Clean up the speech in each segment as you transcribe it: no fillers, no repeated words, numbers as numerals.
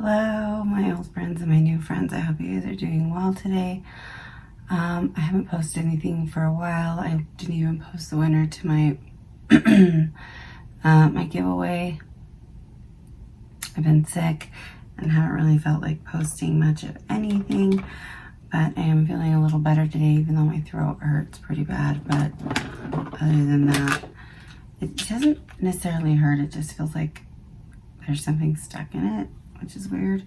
Hello, my old friends and my new friends. I hope you guys are doing well today. I haven't posted anything for a while. I didn't even post the winner to my my giveaway. I've been sick and haven't really felt like posting much of anything, but I am feeling a little better today, even though my throat hurts pretty bad. But other than that, it doesn't necessarily hurt. It just feels like there's something stuck in it, which is weird.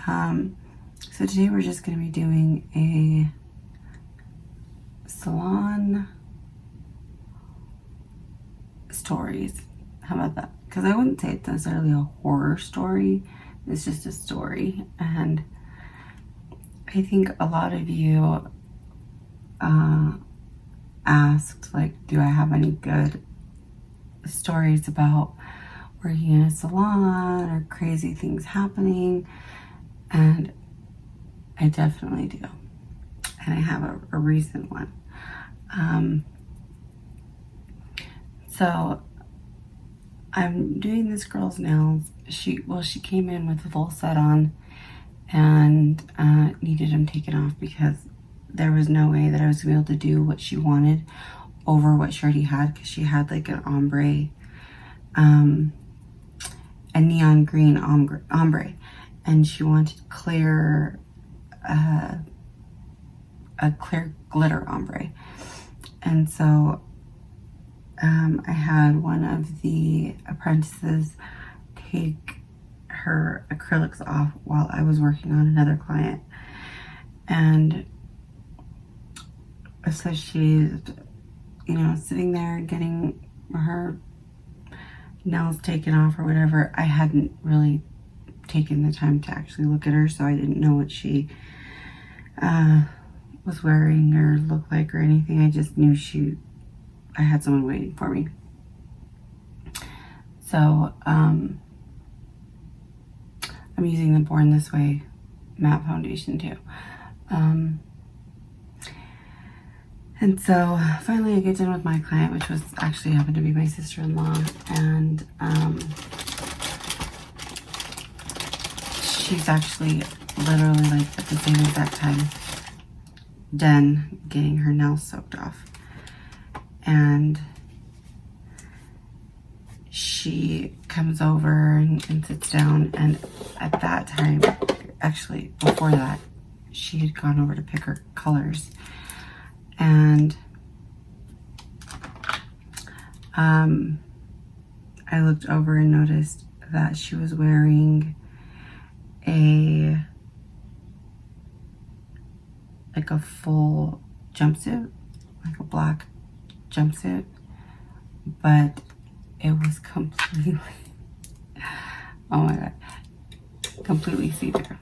So today we're just going to be doing a Salon stories. How about that? Because I wouldn't say it's necessarily a horror story. It's just a story. And I think a lot of you asked, like, do I have any good stories about working in a salon or crazy things happening? And I definitely do. And I have a recent one. So I'm doing this girl's nails. She came in with a full set on and needed them taken off because there was no way that I was gonna be able to do what she wanted over what she already had, because she had like an ombre, a neon green ombre, and she wanted clear, a clear glitter ombre. And so I had one of the apprentices take her acrylics off while I was working on another client. And so she's, sitting there getting her nails taken off or whatever. I hadn't really taken the time to actually look at her, so I didn't know what she was wearing or looked like or anything. I just knew I had someone waiting for me. So I'm using the Born This Way matte foundation too. And so finally I get done with my client, which was actually happened to be my sister-in-law, and she's actually literally like at the same exact time done getting her nails soaked off. And she comes over and sits down, and at that time, actually before that, she had gone over to pick her colors. And I looked over and noticed that she was wearing a full jumpsuit, like a black jumpsuit, but it was completely, oh my God, completely see-through.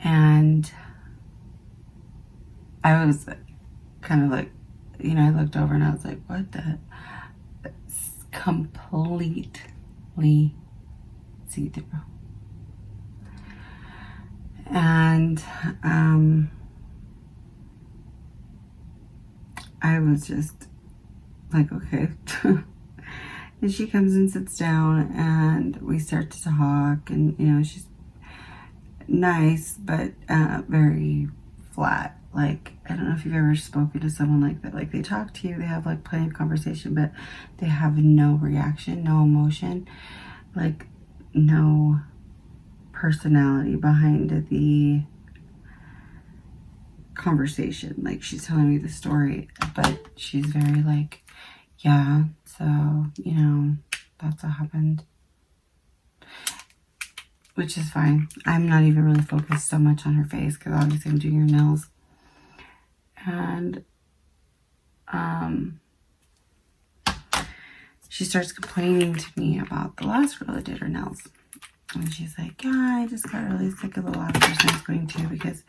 And I was kind of like, I looked over and I was like, what the? It's completely see-through. And I was just like, okay. And she comes and sits down and we start to talk, and she's nice, but very flat. Like, I don't know if you've ever spoken to someone like that. Like, they talk to you, they have like plenty of conversation, but they have no reaction, no emotion, like no personality behind the conversation. Like, she's telling me the story, but she's very like, yeah, so that's what happened, which is fine. I'm not even really focused so much on her face because obviously I'm doing her nails. And she starts complaining to me about the last girl that did her nails. And she's like, yeah, I just got really sick of the last person I was going to because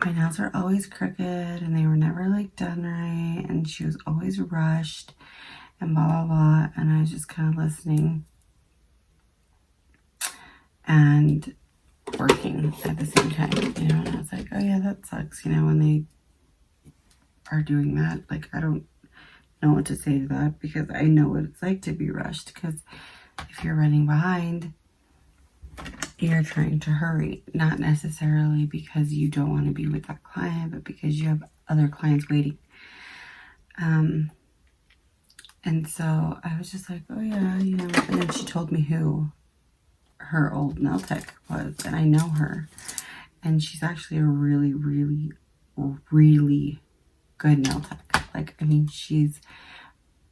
my nails are always crooked and they were never like done right, and she was always rushed and blah blah blah. And I was just kind of listening and working at the same time, and I was like, oh yeah, that sucks, when they are doing that. Like, I don't know what to say to that because I know what it's like to be rushed, because if you're running behind, you're trying to hurry, not necessarily because you don't want to be with that client, but because you have other clients waiting. And so I was just like, oh yeah, you know, and then she told me who her old nail tech was, and I know her, and she's actually a really, really, really good nail tech. Like, I mean, she's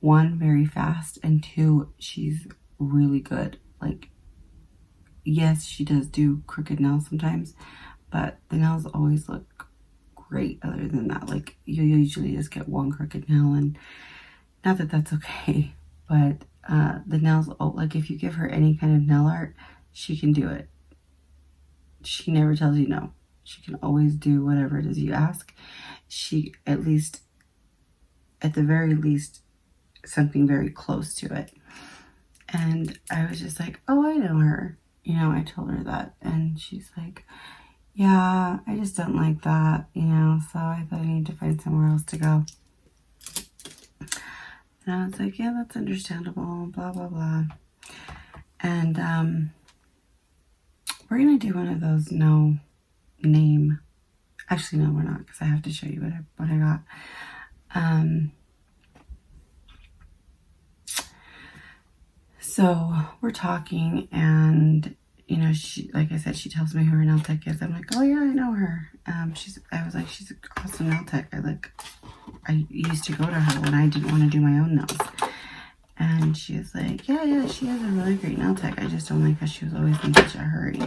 one, very fast, and two, she's really good. Like, yes, she does do crooked nails sometimes, but the nails always look great other than that. Like, you usually just get one crooked nail, and not that that's okay, but the nails, like, if you give her any kind of nail art, she can do it. She never tells you no. She can always do whatever it is you ask. She, at the very least, something very close to it. And I was just like, oh, I know her. You know, I told her that. And she's like, yeah, I just don't like that, you know, so I thought I need to find somewhere else to go. And I was like, yeah, that's understandable, blah, blah, blah. And we're going to do one of those no name. Actually, no, we're not, because I have to show you what I got. So we're talking, and you know, she, like I said, she tells me who her nail tech is. I'm like, oh yeah, I know her. I was like, she's an awesome nail tech. I used to go to her when I didn't want to do my own nails. And she was like, yeah, she has a really great nail tech. I just don't like how she was always in such a hurry.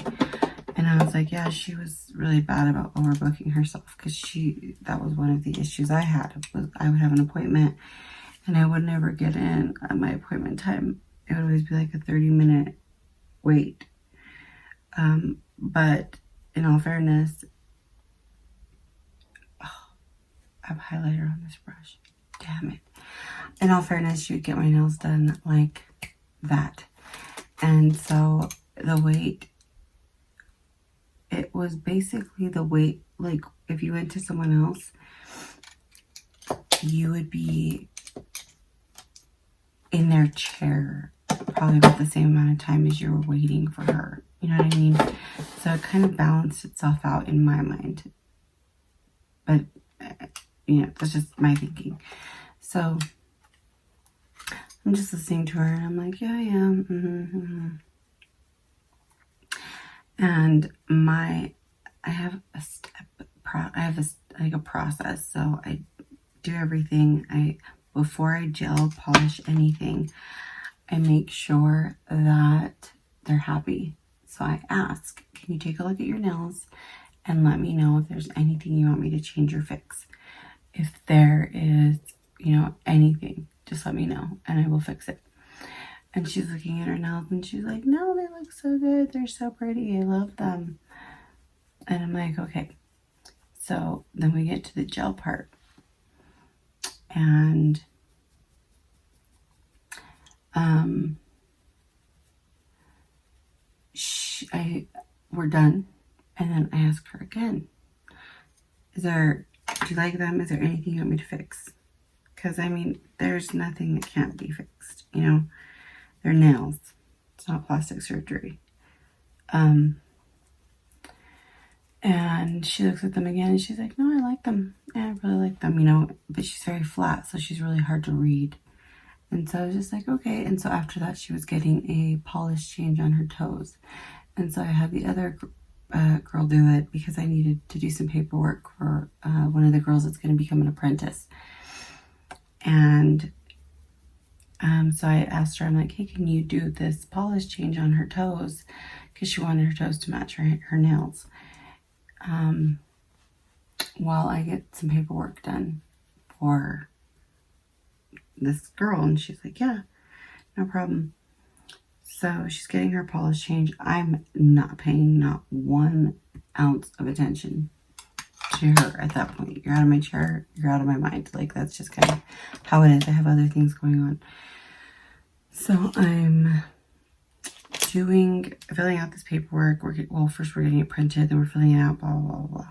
And I was like, yeah, she was really bad about overbooking herself, because that was one of the issues I had. Was I would have an appointment and I would never get in at my appointment time. It would always be like a 30-minute wait. But in all fairness, I have highlighter on this brush. Damn it. In all fairness, she would get my nails done like that. And so the wait, it was basically the wait, like if you went to someone else, you would be in their chair probably about the same amount of time as you were waiting for her. You know what I mean? So it kind of balanced itself out in my mind. But, you know, that's just my thinking. So I'm just listening to her, and I'm like, yeah, And I have a process. So I do everything. Before I gel polish anything, I make sure that they're happy. So I ask, can you take a look at your nails and let me know if there's anything you want me to change or fix? If there is, you know, anything, just let me know and I will fix it. And she's looking at her nails and she's like, no, they look so good. They're so pretty. I love them. And I'm like, okay. So then we get to the gel part. And we're done. And then I ask her again, do you like them? Is there anything you want me to fix? Because, I mean, there's nothing that can't be fixed, you know? They're nails. It's not plastic surgery. And she looks at them again and she's like, no, I like them. Yeah, I really like them, you know? But she's very flat, so she's really hard to read. And so I was just like, okay. And so after that, she was getting a polish change on her toes. And so I had the other girl do it because I needed to do some paperwork for one of the girls that's going to become an apprentice. And so I asked her, I'm like, hey, can you do this polish change on her toes? Because she wanted her toes to match her nails. While I get some paperwork done for this girl. And she's like, yeah, no problem. So she's getting her polish change. I'm not paying not 1 ounce of attention to her at that point. You're out of my chair. You're out of my mind. Like, that's just kind of how it is. I have other things going on. So I'm filling out this paperwork. First we're getting it printed, then we're filling it out, blah, blah, blah, blah.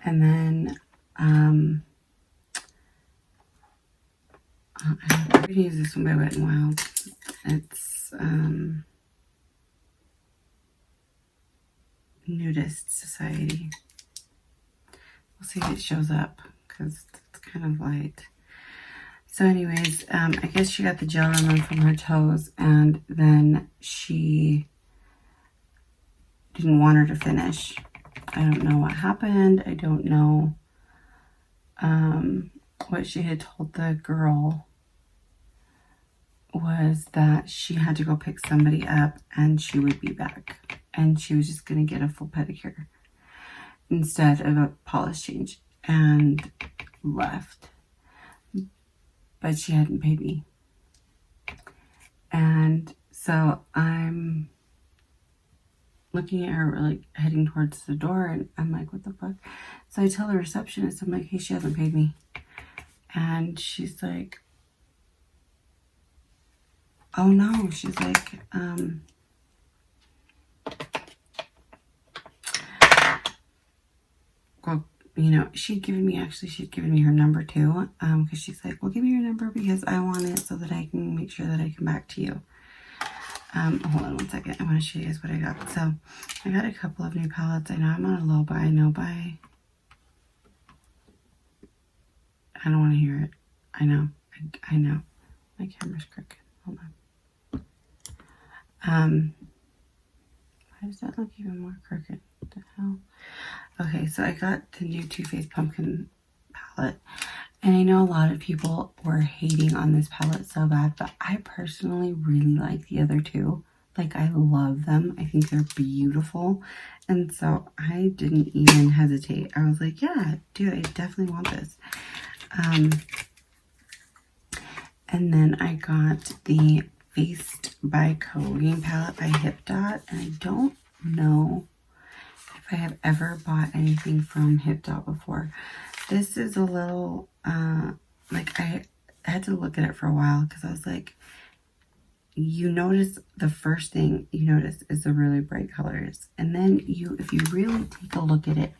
And then, I'm going to use this one by Wet n Wild. It's Nudist Society. We'll see if it shows up because it's kind of light. So anyways, I guess she got the gel removed from her toes, and then she didn't want her to finish. I don't know what happened. I don't know what she had told the girl was that she had to go pick somebody up and she would be back. And she was just going to get a full pedicure instead of a polish change, and left. But she hadn't paid me. And so I'm looking at her, like heading towards the door, and I'm like, what the fuck? So I tell the receptionist, I'm like, hey, she hasn't paid me. And she's like, oh no. She's like, well, you know, she'd given me her number too, because she's like, well, give me your number because I want it so that I can make sure that I come back to you. Hold on one second. I want to show you guys what I got. So I got a couple of new palettes. I know I'm on a low buy, no buy. I don't want to hear it. I know. I know. My camera's crooked. Hold on. Why does that look even more crooked? What the hell? Okay, so I got the new Too Faced Pumpkin palette. And I know a lot of people were hating on this palette so bad, but I personally really like the other two. Like, I love them. I think they're beautiful. And so I didn't even hesitate. I was like, yeah, dude, I definitely want this. And then I got the Faced by Codeine palette by Hipdot. And I don't know if I have ever bought anything from Hipdot before. This is a little, like, I had to look at it for a while because I was like, you notice the first thing you notice is the really bright colors. And then if you really take a look at it,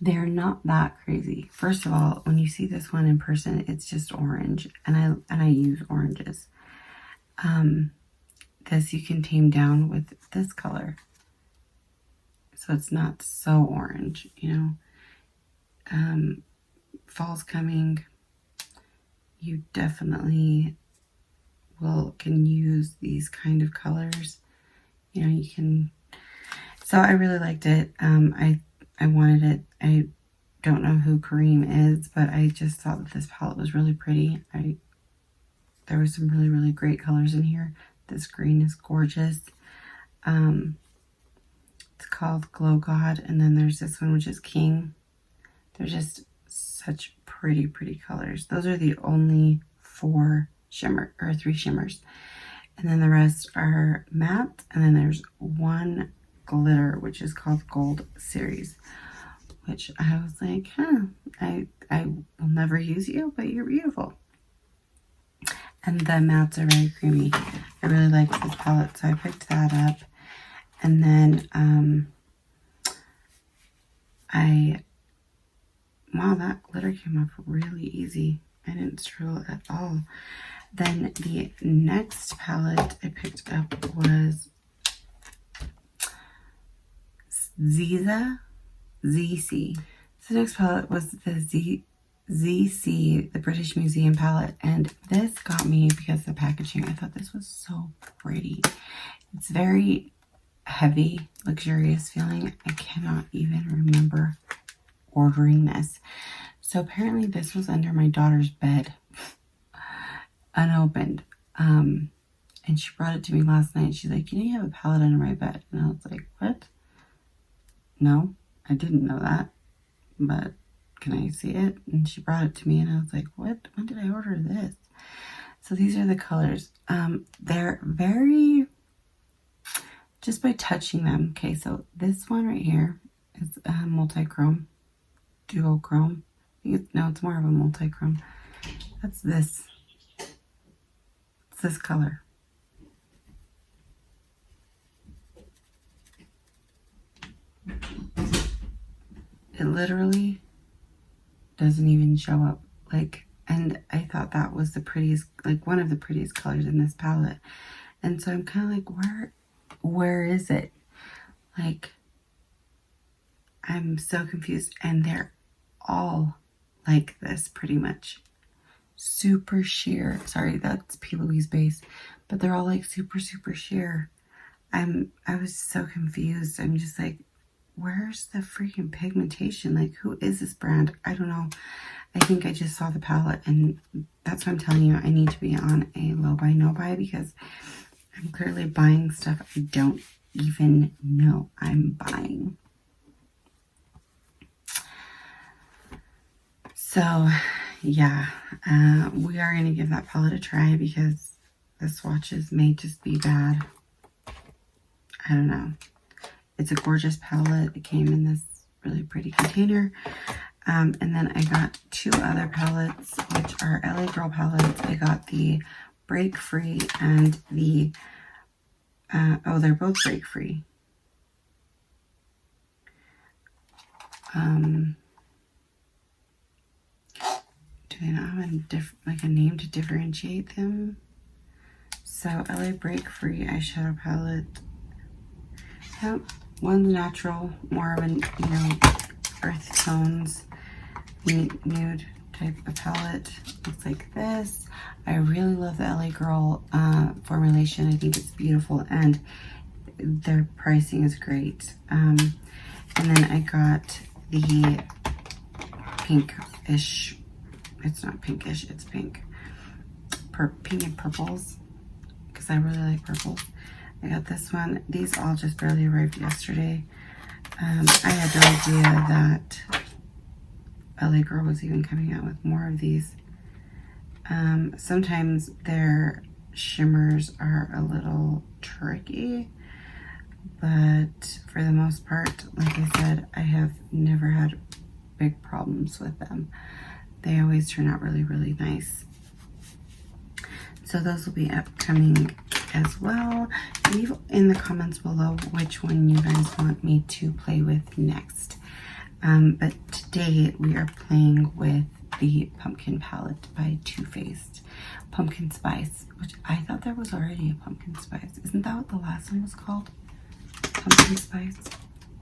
they're not that crazy. First of all, when you see this one in person, it's just orange. And I use oranges. This you can tame down with this color. So it's not so orange, you know. Fall's coming. You definitely can use these kind of colors. You know, you can. So I really liked it. I wanted it. I don't know who Kareem is, but I just thought that this palette was really pretty. There were some really, really great colors in here. This green is gorgeous. It's called Glow God, and then there's this one which is King. They're just such pretty, pretty colors. Those are the only 3 shimmers. And then the rest are matte. And then there's one glitter, which is called Gold Series, which I was like, I will never use you, but you're beautiful. And the mattes are very creamy. I really liked this palette, so I picked that up. And then wow, that glitter came off really easy. I didn't struggle at all. Then the next palette I picked up was ZC. So the next palette was the ZC, the British Museum palette. And this got me because of the packaging. I thought this was so pretty. It's very heavy, luxurious feeling. I cannot even remember ordering this. So apparently this was under my daughter's bed, unopened. And she brought it to me last night. She's like, you know, you have a palette under my bed. And I was like, what? No, I didn't know that, but can I see it? And she brought it to me and I was like, what? When did I order this? So these are the colors. They're very, just by touching them. Okay, so this one right here is multi-chrome, duochrome. No, it's more of a multi-chrome. That's this. It's this color. It literally doesn't even show up. Like, And I thought that was the prettiest, like one of the prettiest colors in this palette. And so I'm kind of like, where is it? Like, I'm so confused. And they're all like this pretty much. Super sheer. Sorry, that's P. Louise base. But they're all like super, super sheer. I was so confused. I'm just like, where's the freaking pigmentation? Like, who is this brand? I don't know. I think I just saw the palette, and that's what I'm telling you. I need to be on a low buy, no buy, because I'm clearly buying stuff I don't even know I'm buying. So, yeah, we are going to give that palette a try because the swatches may just be bad. I don't know. It's a gorgeous palette. It came in this really pretty container. And then I got two other palettes, which are LA Girl palettes. I got the Break Free and the, oh, they're both Break Free. Do they not have a name to differentiate them? So LA Break Free eyeshadow palette. Yep, one's natural, more of an, you know, earth tones, nude type of palette. Looks like this. I really love the LA Girl formulation. I think it's beautiful, and their pricing is great. And then I got the pinkish, it's not pinkish, it's pink. Pink and purples, because I really like purples. I got this one. These all just barely arrived yesterday. I had no idea that LA Girl was even coming out with more of these. Sometimes their shimmers are a little tricky, but for the most part, like I said, I have never had big problems with them. They always turn out really, really nice. So those will be upcoming as well. Leave in the comments below which one you guys want me to play with next. But today we are playing with the Pumpkin palette by Too Faced. Pumpkin Spice, which I thought there was already a Pumpkin Spice. Isn't that what the last one was called? Pumpkin Spice?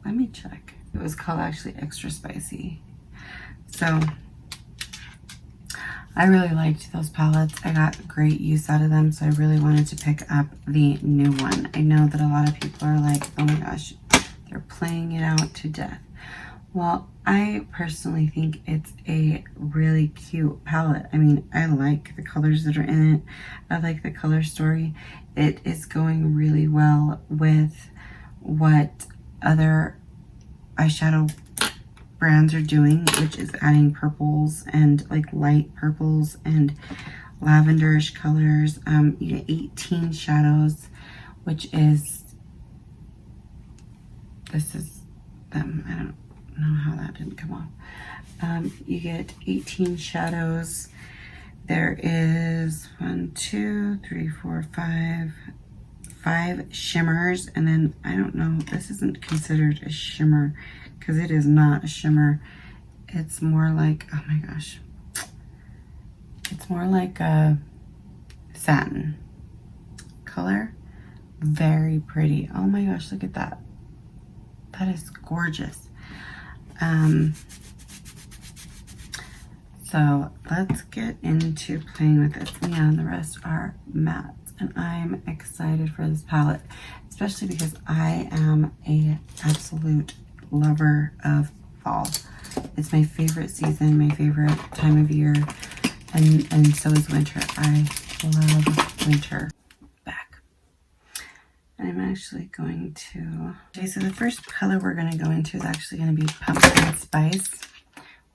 Let me check. It was called actually Extra Spicy. So I really liked those palettes. I got great use out of them, so I really wanted to pick up the new one. I know that a lot of people are like, oh my gosh, they're playing it out to death. Well, I personally think it's a really cute palette. I mean, I like the colors that are in it. I like the color story. It is going really well with what other eyeshadow brands are doing, which is adding purples and like light purples and lavenderish colors. You get 18 shadows, which is, this is them. I don't know how that didn't come off. You get 18 shadows. There is 5 shimmers, and then I don't know, this isn't considered a shimmer because it is not a shimmer. It's more like, oh my gosh, it's more like a satin color. Very pretty. Oh my gosh, look at that. That is gorgeous. So let's get into playing with this. Yeah, and the rest are mattes, and I'm excited for this palette, especially because I am a absolute lover of fall. It's my favorite season, my favorite time of year, and so is winter. I love winter. Back. And I'm actually going to, okay, so the first color we're going to go into is actually going to be Pumpkin Spice,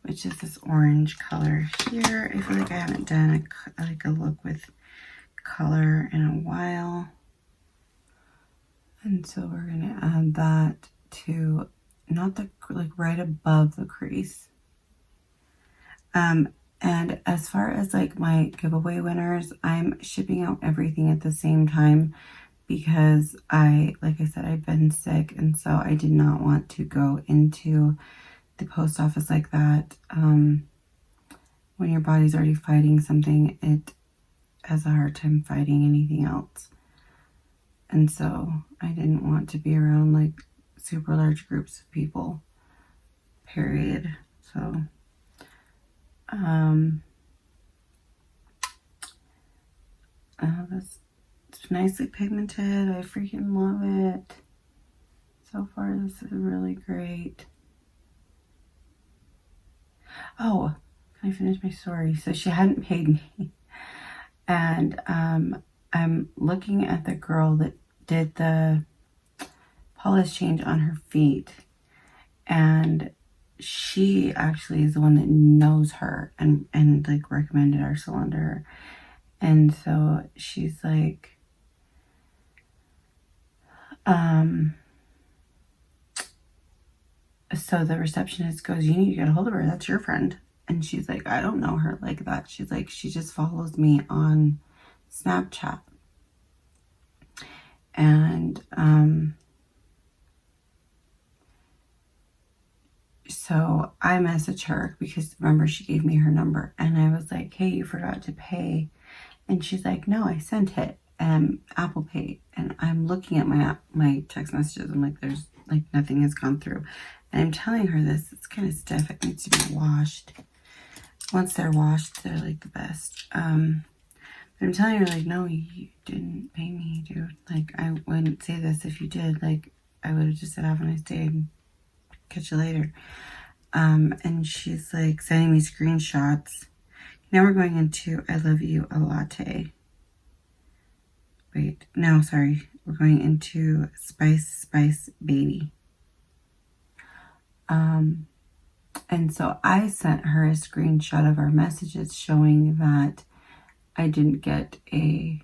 which is this orange color here. I feel like I haven't done a look with color in a while. And so we're going to add that to, not the, like right above the crease. And as far as like my giveaway winners, I'm shipping out everything at the same time because like I said, I've been sick, and so I did not want to go into the post office like that. when your body's already fighting something, it has a hard time fighting anything else. And so I didn't want to be around like super large groups of people, period. So, that's nicely pigmented. I freaking love it. So far, this is really great. Oh, can I finish my story? So she hadn't paid me. And I'm looking at the girl that did the polish change on her feet. And she actually is the one that knows her and like recommended our salon to her. And so she's like, so the receptionist goes, you need to get a hold of her. That's your friend. And she's like, I don't know her like that. She's like, she just follows me on Snapchat. And so I messaged her because remember she gave me her number. And I was like, hey, you forgot to pay. And she's like, no, I sent it. Apple Pay. And I'm looking at my text messages. I'm like, there's like nothing has gone through. And I'm telling her this. It's kind of stiff. It needs to be washed. Once they're washed, they're like the best. But I'm telling her like, no, you didn't pay me, dude. Like, I wouldn't say this if you did. Like, I would have just said, have a nice day and catch you later. And she's like sending me screenshots. Now we're going into I love you a latte. Wait, no, sorry. We're going into Spice Baby. And so I sent her a screenshot of our messages showing that I didn't get a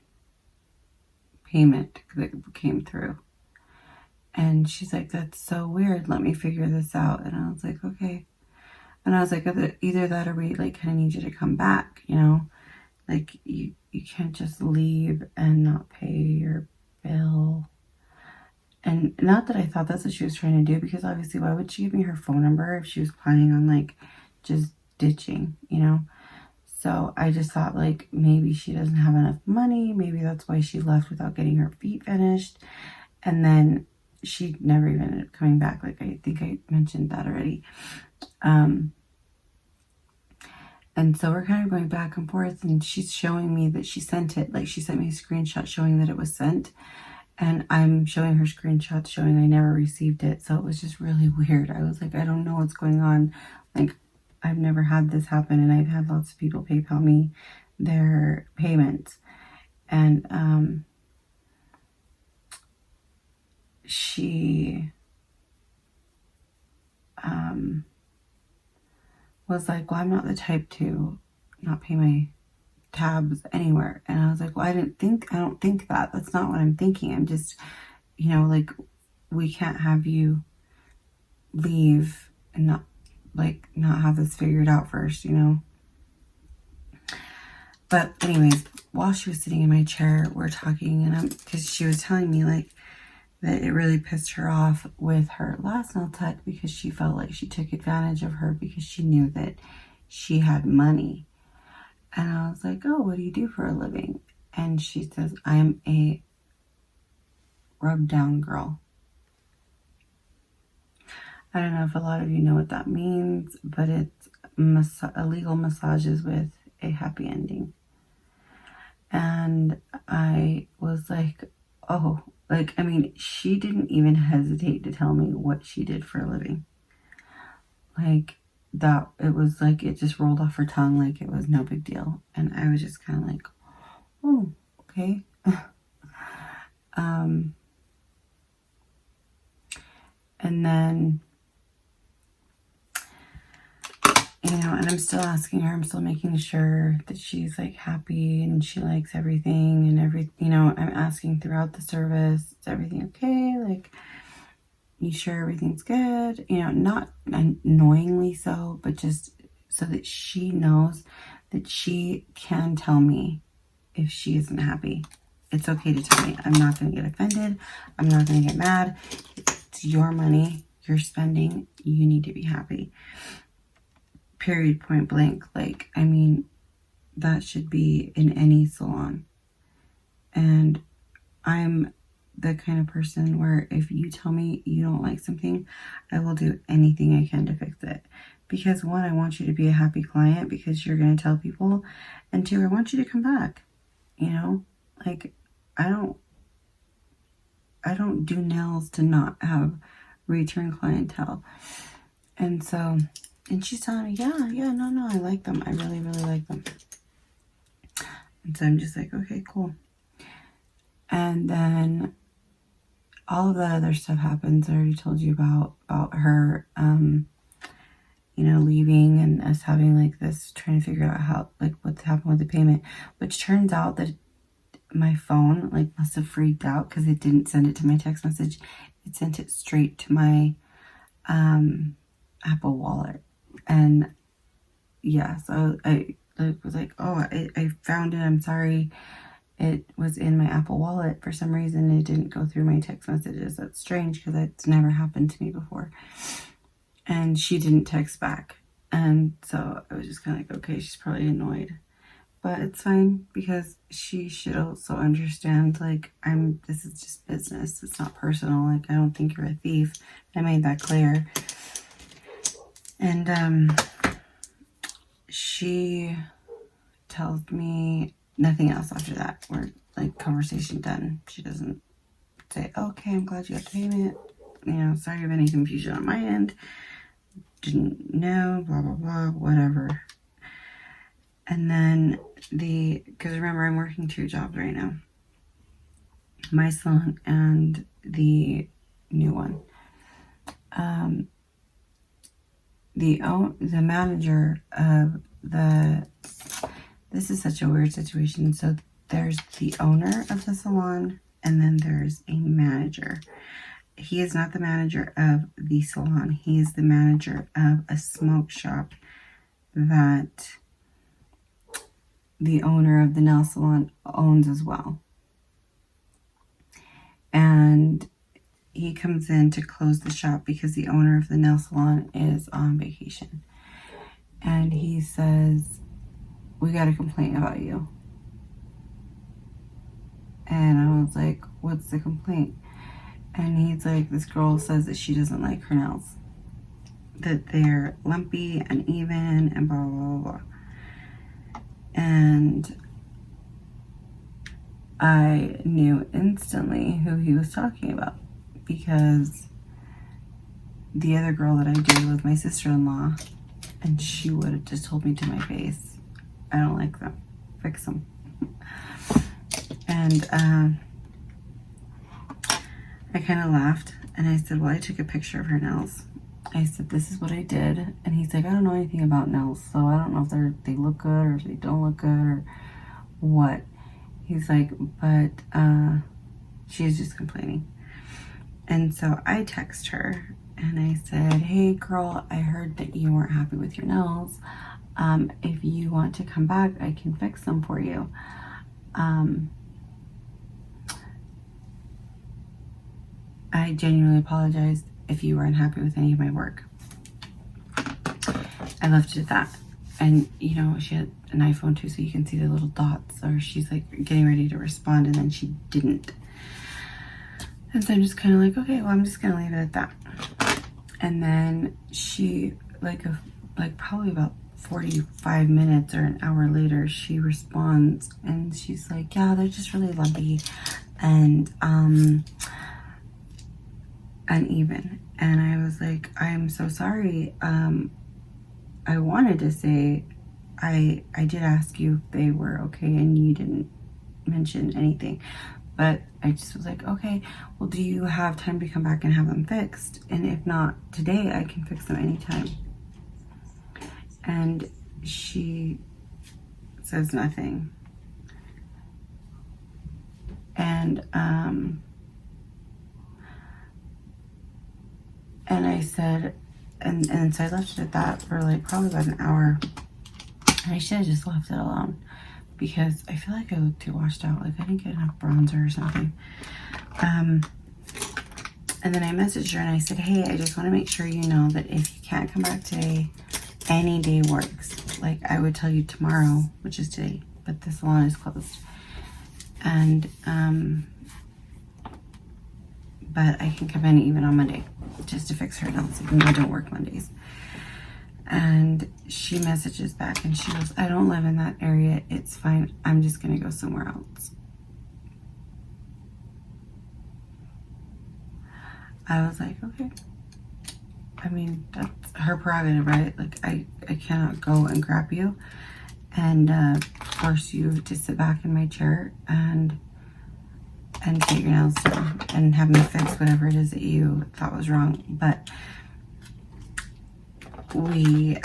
payment that came through. And she's like, that's so weird. Let me figure this out. And I was like, okay. And I was like, either that or we like kind of need you to come back, you know? Like you can't just leave and not pay your bill. And not that I thought that's what she was trying to do, because obviously why would she give me her phone number if she was planning on like just ditching, you know? So I just thought like maybe she doesn't have enough money. Maybe that's why she left without getting her feet finished. And then she never even ended up coming back. Like I think I mentioned that already. And so we're kind of going back and forth, and she's showing me that she sent it. Like she sent me a screenshot showing that it was sent, and I'm showing her screenshots showing I never received it. So it was just really weird. I was like, I don't know what's going on. Like I've never had this happen, and I've had lots of people PayPal me their payments. And she was like, well, I'm not the type to not pay my tabs anywhere. And I was like, well, I don't think that. That's not what I'm thinking. I'm just, you know, like, we can't have you leave and not have this figured out first, you know? But anyways, while she was sitting in my chair, we're talking, and because she was telling me like that it really pissed her off with her last nail tech because she felt like she took advantage of her because she knew that she had money. And I was like, oh, what do you do for a living? And she says, I'm a rub down girl. I don't know if a lot of you know what that means, but it's illegal massages with a happy ending. And I was like, oh, like, I mean, she didn't even hesitate to tell me what she did for a living. Like, that, it was like, it just rolled off her tongue like it was no big deal. And I was just kind of like, oh, okay. And then, you know, and I'm still asking her, I'm still making sure that she's like happy and she likes everything and you know, I'm asking throughout the service, is everything okay? Like, you sure everything's good? You know, not annoyingly so, but just so that she knows that she can tell me if she isn't happy. It's okay to tell me. I'm not going to get offended. I'm not going to get mad. It's your money. You're spending. You need to be happy. period, point blank. Like, I mean, that should be in any salon. And I'm the kind of person where if you tell me you don't like something, I will do anything I can to fix it. Because one, I want you to be a happy client because you're going to tell people. And two, I want you to come back. You know, like, I don't do nails to not have return clientele. And so, and she's telling me, yeah, no, I like them. I really, really like them. And so I'm just like, okay, cool. And then all of the other stuff happens. I already told you about her, you know, leaving and us having like this, trying to figure out how, like, what's happened with the payment, which turns out that my phone like must have freaked out because it didn't send it to my text message. It sent it straight to my Apple Wallet. And yeah, so I was like, oh, I found it. I'm sorry. It was in my Apple Wallet. For some reason, it didn't go through my text messages. That's strange because that's never happened to me before. And she didn't text back. And so I was just kind of like, okay, she's probably annoyed. But it's fine because she should also understand, like, this is just business. It's not personal. Like, I don't think you're a thief. I made that clear. And she tells me nothing else after that. We're like, conversation done. She doesn't say, okay, I'm glad you got the payment. You know, sorry of any confusion on my end. Didn't know, blah, blah, blah, whatever. And then because remember, I'm working 2 jobs right now. My salon and the new one. The manager of this is such a weird situation. So there's the owner of the salon and then there's a manager. He is not the manager of the salon. He is the manager of a smoke shop that the owner of the nail salon owns as well. And he comes in to close the shop because the owner of the nail salon is on vacation. And he says, we got a complaint about you. And I was like, what's the complaint? And he's like, this girl says that she doesn't like her nails. That they're lumpy, uneven, and blah, blah, blah, blah. And I knew instantly who he was talking about because the other girl that I dated was my sister-in-law, and she would have just told me to my face, I don't like them. Fix them. And I kind of laughed, and I said, well, I took a picture of her nails. I said, this is what I did. And he's like, I don't know anything about nails, so I don't know if they look good or if they don't look good or what. He's like, but she's just complaining. And so I text her and I said, hey girl, I heard that you weren't happy with your nails. If you want to come back, I can fix them for you. I genuinely apologized if you weren't happy with any of my work. I left it at that. And, you know, she had an iPhone too, so you can see the little dots, or she's like getting ready to respond and then she didn't. And so I'm just kind of like, okay, well, I'm just going to leave it at that. And then she, like probably about 45 minutes or an hour later, she responds and she's like, yeah, they're just really lumpy and uneven. And I was like, I'm so sorry. I wanted to say I did ask you if they were okay and you didn't mention anything, but I just was like, okay, well, do you have time to come back and have them fixed? And if not today, I can fix them anytime. And she says nothing. And I said, and so I left it at that for like probably about an hour. And I should have just left it alone because I feel like I look too washed out. Like I didn't get enough bronzer or something. And then I messaged her and I said, hey, I just want to make sure you know that if you can't come back today, any day works. Like, I would tell you tomorrow, which is today, but the salon is closed. And, but I can come in even on Monday just to fix her nails, even though I don't work Mondays. And she messages back and she goes, I don't live in that area. It's fine. I'm just going to go somewhere else. I was like, okay. I mean, that's her prerogative, right? Like, I cannot go and grab you and force you to sit back in my chair and get your nails done and have me fix whatever it is that you thought was wrong. But we,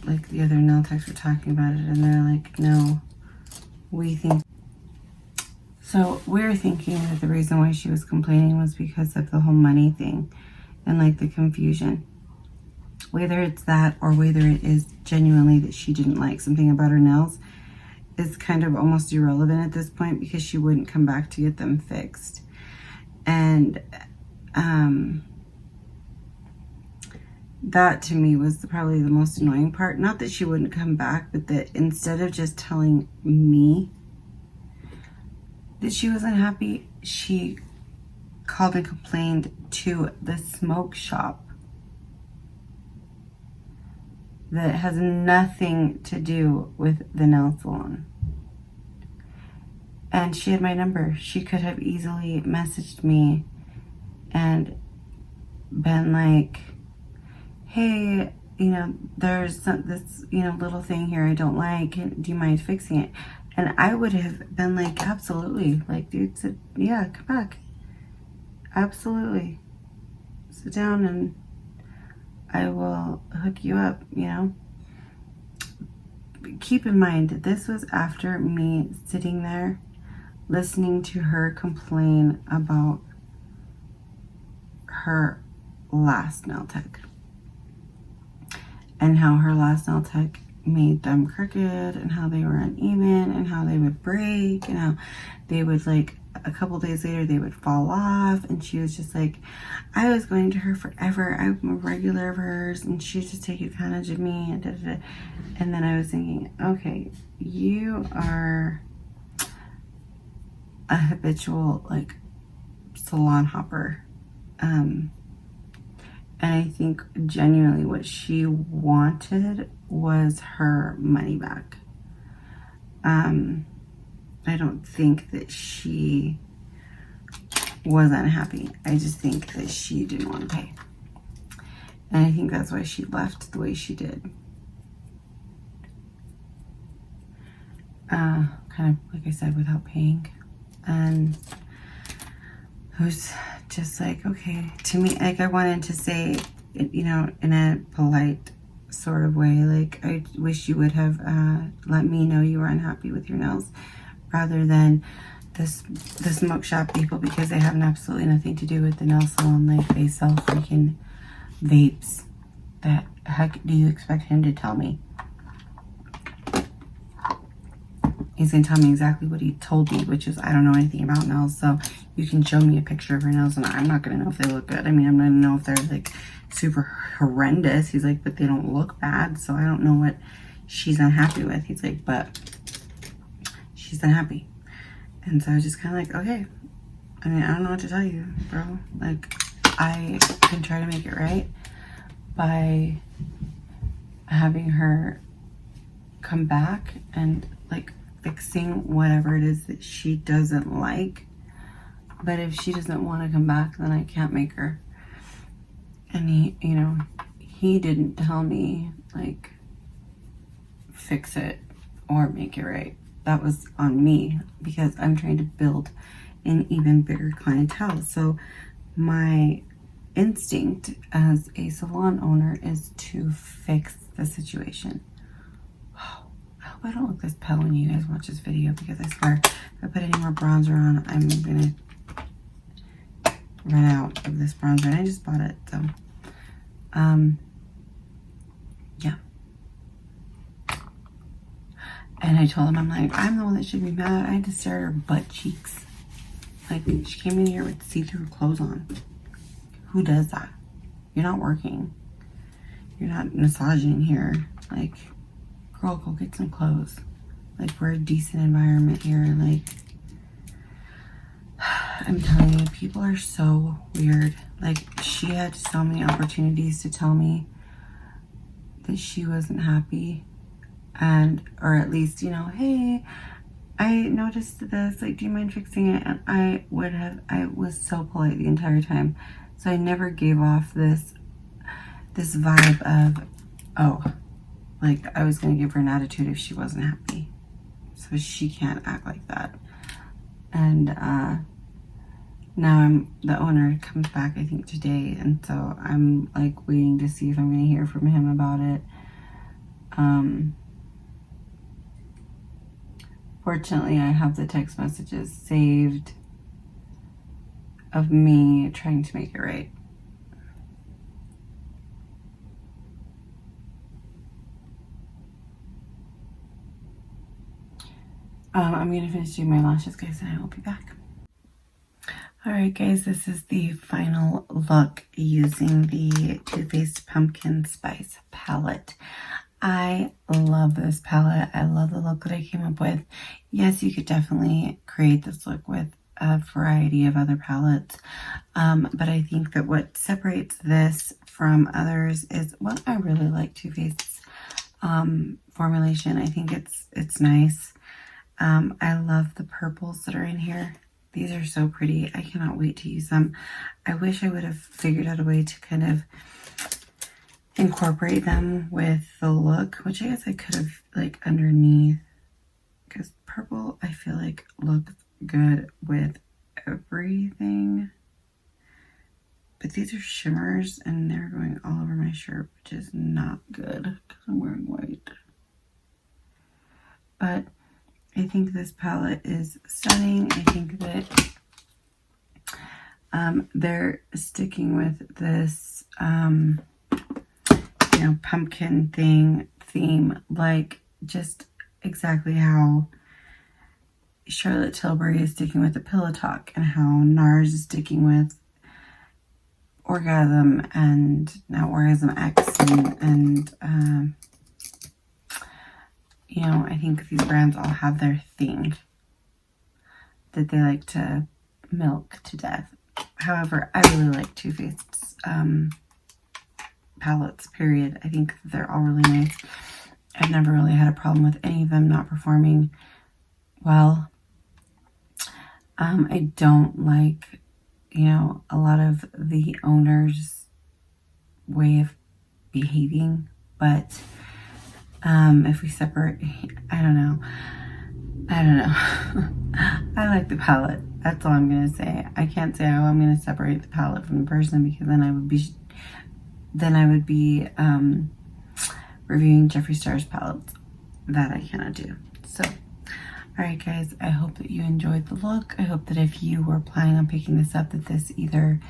like, the other nail techs were talking about it, and they're like, no, we think. So we're thinking that the reason why she was complaining was because of the whole money thing and, like, the confusion. Whether it's that or whether it is genuinely that she didn't like something about her nails is kind of almost irrelevant at this point, because she wouldn't come back to get them fixed. And that to me was probably the most annoying part. Not that she wouldn't come back, but that instead of just telling me that she was unhappy, she called and complained to the smoke shop that has nothing to do with the nail salon. And she had my number. She could have easily messaged me and been like, hey, you know, there's this, you know, little thing here I don't like. Do you mind fixing it? And I would have been like, absolutely. Like, dude said, yeah, come back. Absolutely. Sit down and I will hook you up, you know. But keep in mind, this was after me sitting there listening to her complain about her last nail tech and how her last nail tech made them crooked and how they were uneven and how they would break and how they would, like, a couple days later they would fall off. And she was just like, I was going to her forever. I'm a regular of hers and she just take advantage of me and da, da, da. And then I was thinking, okay, you are a habitual, like, salon hopper. And I think genuinely what she wanted was her money back. I don't think that she was unhappy. I just think that she didn't want to pay. And I think that's why she left the way she did. Kind of, like I said, without paying. And it was just like, okay, to me, like, I wanted to say, you know, in a polite sort of way, like, I wish you would have let me know you were unhappy with your nails, rather than the smoke shop people, because they have absolutely nothing to do with the nail salon. Like, they sell freaking vapes. The heck do you expect him to tell me? He's going to tell me exactly what he told me, which is, I don't know anything about nails, so you can show me a picture of her nails, and I'm not going to know if they look good. I mean, I'm not going to know if they're, like, super horrendous. He's like, but they don't look bad, so I don't know what she's unhappy with. He's like, but she's unhappy. And so I was just kind of like, okay. I mean, I don't know what to tell you, bro. Like, I can try to make it right by having her come back and, like, fixing whatever it is that she doesn't like. But if she doesn't want to come back, then I can't make her. And he, you know, he didn't tell me, like, fix it or make it right. That was on me, because I'm trying to build an even bigger clientele. So my instinct as a salon owner is to fix the situation. I hope I don't look this pale when you guys watch this video, because I swear if I put any more bronzer on, I'm gonna run out of this bronzer, and I just bought it. So yeah. And I told him, I'm like, I'm the one that should be mad. I had to stare at her butt cheeks. Like, she came in here with see-through clothes on. Who does that? You're not working. you're not massaging here. Like, girl, go get some clothes. Like, we're a decent environment here. Like, I'm telling you, people are so weird. Like, she had so many opportunities to tell me that she wasn't happy. And, or at least, you know, hey, I noticed this, like, do you mind fixing it? And I was so polite the entire time. So I never gave off this vibe of, oh, like I was going to give her an attitude if she wasn't happy. So she can't act like that. And now the owner comes back, I think, today. And so I'm like waiting to see if I'm going to hear from him about it. Fortunately, I have the text messages saved of me trying to make it right. I'm going to finish doing my lashes, guys, and I will be back. Alright, guys, this is the final look using the Too Faced Pumpkin Spice palette. I love this palette. I love the look that I came up with. Yes, you could definitely create this look with a variety of other palettes. But I think that what separates this from others is, well, I really like Too Faced's formulation. I think it's nice. I love the purples that are in here. These are so pretty. I cannot wait to use them. I wish I would have figured out a way to kind of incorporate them with the look, which I guess I could have, like, underneath, because purple I feel like looks good with everything. But these are shimmers and they're going all over my shirt, which is not good because I'm wearing white. But I think this palette is stunning. I think that they're sticking with this you know, pumpkin theme, like just exactly how Charlotte Tilbury is sticking with the Pillow Talk and how NARS is sticking with Orgasm and now Orgasm X and you know, I think these brands all have their thing that they like to milk to death. However, I really like Too Faced's palettes, period. I think they're all really nice. I've never really had a problem with any of them not performing well. I don't like, you know, a lot of the owners' way of behaving, but if we separate, I don't know. I like the palette. That's all I'm going to say. I can't say, oh, I'm going to separate the palette from the person, because then I would be reviewing Jeffree Star's palettes. That I cannot do. So, alright guys, I hope that you enjoyed the look. I hope that if you were planning on picking this up, that this either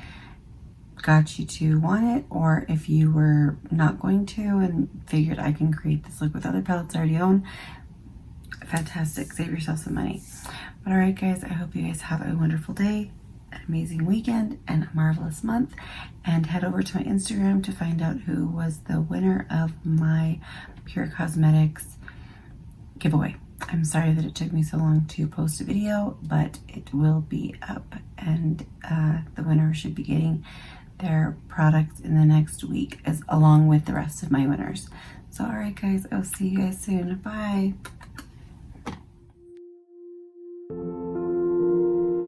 got you to want it, or if you were not going to and figured I can create this look with other palettes I already own, fantastic. Save yourself some money. But alright guys, I hope you guys have a wonderful day, an amazing weekend, and a marvelous month. And head over to my Instagram to find out who was the winner of my Pure Cosmetics giveaway. I'm sorry that it took me so long to post a video, but it will be up, and the winner should be getting their products in the next week, along with the rest of my winners. So alright guys, I'll see you guys soon. Bye.